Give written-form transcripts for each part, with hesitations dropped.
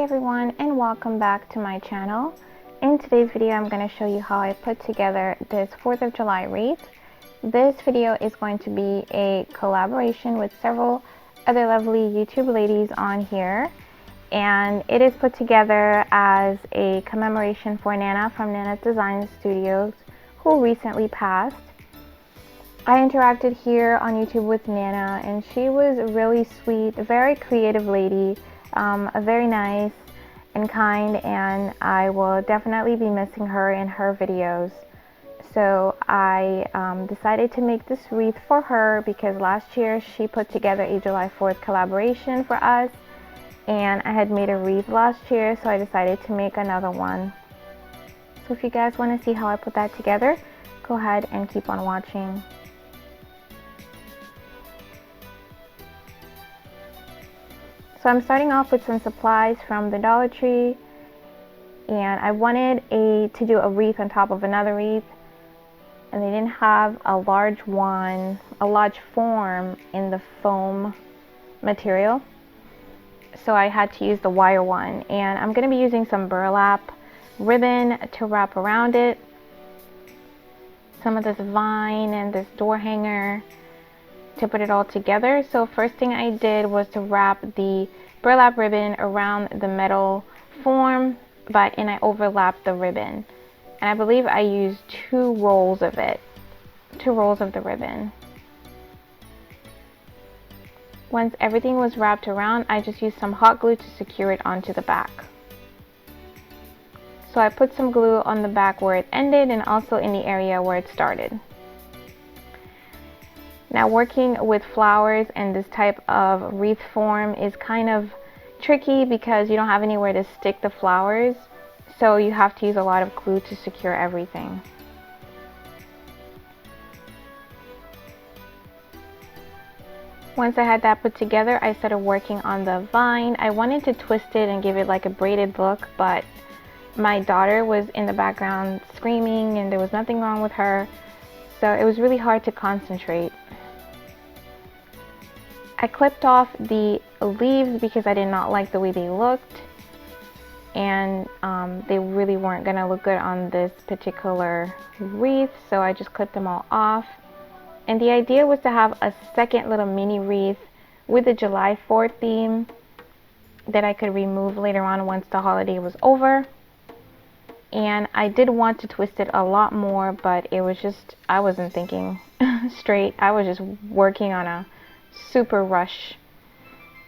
everyone, and welcome back to my channel. In today's video I'm going to show you how I put together this 4th of July wreath. This video is going to be a collaboration with several other lovely YouTube ladies on here, and it is put together as a commemoration for Nana from Nana Design Studios, who recently passed. I interacted here on YouTube with Nana, and she was really sweet, a very creative lady, a very nice and kind, and I will definitely be missing her in her videos. So I decided to make this wreath for her because last year she put together a July 4th collaboration for us, and I had made a wreath last year, so I decided to make another one. So if you guys want to see how I put that together, go ahead and keep on watching. So I'm starting off with some supplies from the Dollar Tree, and I wanted to do a wreath on top of another wreath, and they didn't have a large form in the foam material, so I had to use the wire one. And I'm going to be using some burlap ribbon to wrap around it, some of this vine and this door hanger to put it all together. So first thing I did was to wrap the burlap ribbon around the metal form, and I overlapped the ribbon, and I believe I used two rolls of the ribbon. Once everything was wrapped around, I just used some hot glue to secure it onto the back. So I put some glue on the back where it ended and also in the area where it started. Now, working with flowers and this type of wreath form is kind of tricky because you don't have anywhere to stick the flowers, so you have to use a lot of glue to secure everything. Once I had that put together, I started working on the vine. I wanted to twist it and give it like a braided look, but my daughter was in the background screaming and there was nothing wrong with her, so it was really hard to concentrate. I clipped off the leaves because I did not like the way they looked, and they really weren't going to look good on this particular wreath, so I just clipped them all off. And the idea was to have a second little mini wreath with the July 4th theme that I could remove later on once the holiday was over. And I did want to twist it a lot more, but it was just, I wasn't thinking straight. I was just working on a super rush,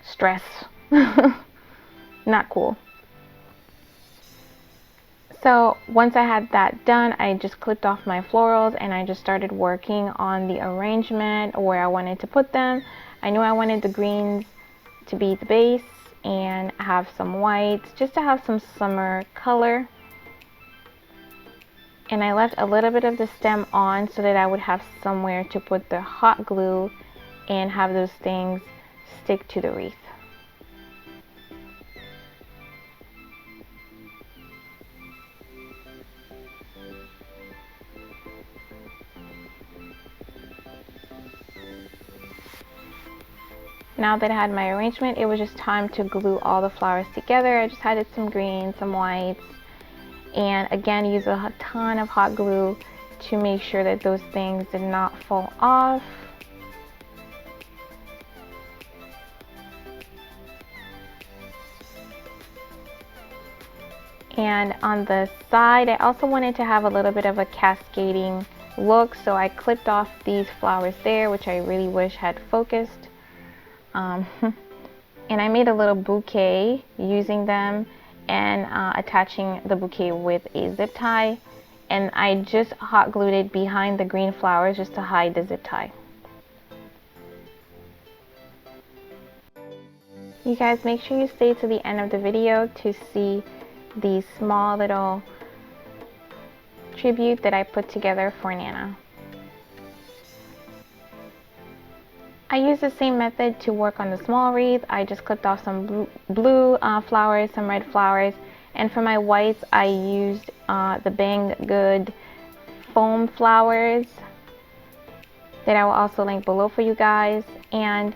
stress. Not cool. So once I had that done, I just clipped off my florals and I just started working on the arrangement where I wanted to put them. I knew I wanted the greens to be the base and have some whites just to have some summer color. And I left a little bit of the stem on so that I would have somewhere to put the hot glue and have those things stick to the wreath. Now that I had my arrangement, it was just time to glue all the flowers together. I just added some greens, some whites, and again use a ton of hot glue to make sure that those things did not fall off. And on the side, I also wanted to have a little bit of a cascading look, so I clipped off these flowers there, which I really wish had focused. And I made a little bouquet using them and attaching the bouquet with a zip tie, and I just hot glued it behind the green flowers just to hide the zip tie. You guys, make sure you stay to the end of the video to see the small little tribute that I put together for Nana. I used the same method to work on the small wreath. I just clipped off some blue flowers, some red flowers, and for my whites I used the Banggood foam flowers that I will also link below for you guys. And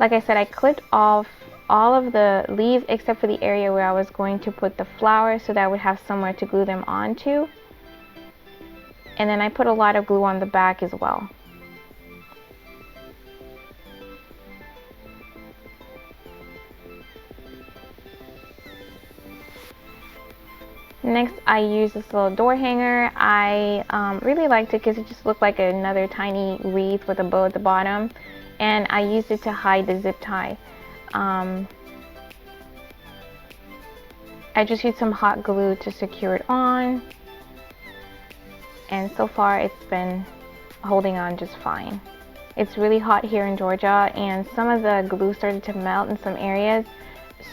like I said, I clipped off all of the leaves except for the area where I was going to put the flowers so that I would have somewhere to glue them onto. And then I put a lot of glue on the back as well. Next, I use this little door hanger. I really liked it because it just looked like another tiny wreath with a bow at the bottom. And I used it to hide the zip tie. I just used some hot glue to secure it on. And so far it's been holding on just fine. It's really hot here in Georgia and some of the glue started to melt in some areas.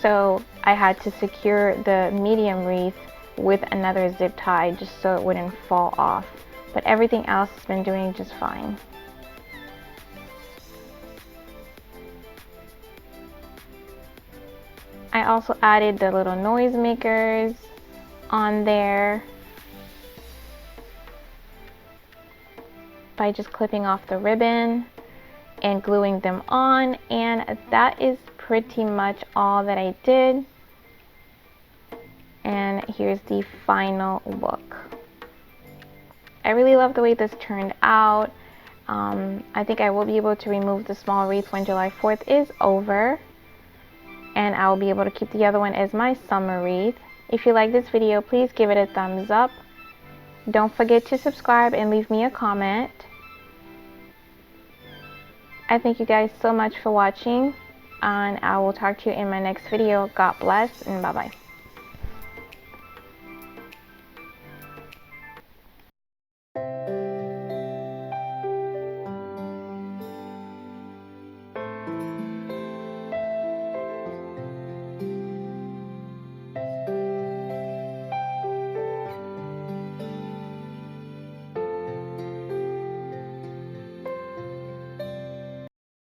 So I had to secure the medium wreath with another zip tie just so it wouldn't fall off. But everything else has been doing just fine. I also added the little noise makers on there by just clipping off the ribbon and gluing them on, and that is pretty much all that I did. And here's the final look. I really love the way this turned out. I think I will be able to remove the small wreath when July 4th is over, and I will be able to keep the other one as my summer wreath. If you like this video, please give it a thumbs up. Don't forget to subscribe and leave me a comment. I thank you guys so much for watching, and I will talk to you in my next video. God bless, and bye-bye.